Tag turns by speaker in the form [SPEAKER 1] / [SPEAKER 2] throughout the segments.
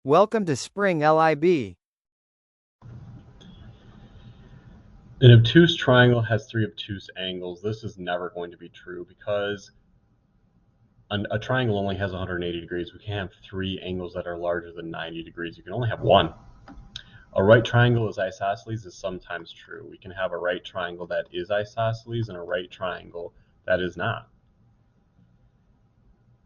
[SPEAKER 1] Welcome to Spring LIB.
[SPEAKER 2] An obtuse triangle has three obtuse angles. This is never going to be true because a triangle only has 180 degrees. We can't have three angles that are larger than 90 degrees. You can only have one. A right triangle is isosceles is sometimes true. We can have a right triangle that is isosceles and a right triangle that is not.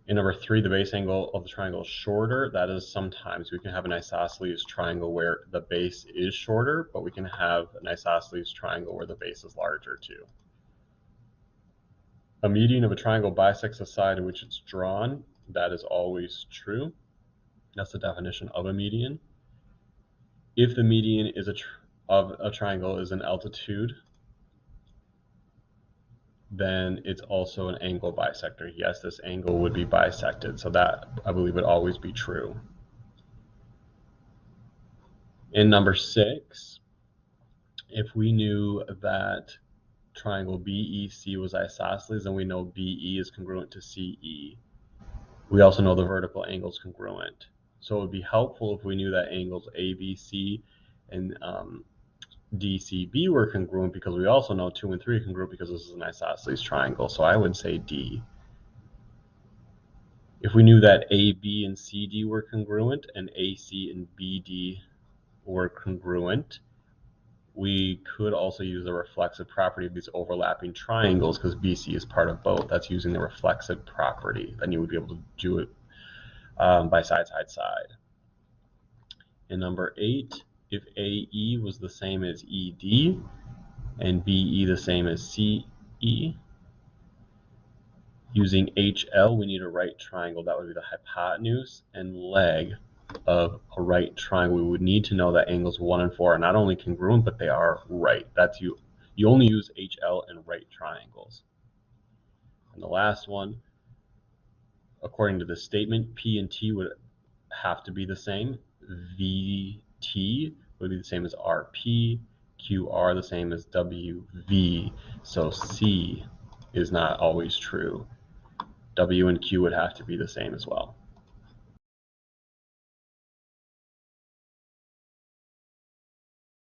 [SPEAKER 2] In number 3, the base angle of the triangle is shorter. That is sometimes. We can have an isosceles triangle where the base is shorter, but we can have an isosceles triangle where the base is larger too. A median of a triangle bisects the side in which it's drawn. That is always true. That's the definition of a median. If the median of a triangle is an altitude, then it's also an angle bisector. Yes, this angle would be bisected, so that I believe would always be true. In number 6, if we knew that triangle BEC was isosceles, then we know BE is congruent to CE. We also know the vertical angle is congruent. So it would be helpful if we knew that angles ABC and DCB were congruent, because we also know 2 and 3 are congruent because this is an isosceles triangle. So I would say D. If we knew that AB and CD were congruent and AC and BD were congruent, we could also use the reflexive property of these overlapping triangles, because BC is part of both. That's using the reflexive property. Then you would be able to do it by side, side, side. In number 8, if AE was the same as ED and BE the same as CE, using HL, we need a right triangle. That would be the hypotenuse and leg of a right triangle. We would need to know that angles 1 and 4 are not only congruent, but they are right. That's you only use HL in right triangles. And the last one, according to the statement, P and T would have to be the same. VT would be the same as RP, QR the same as WV, so C is not always true. W and Q would have to be the same as well.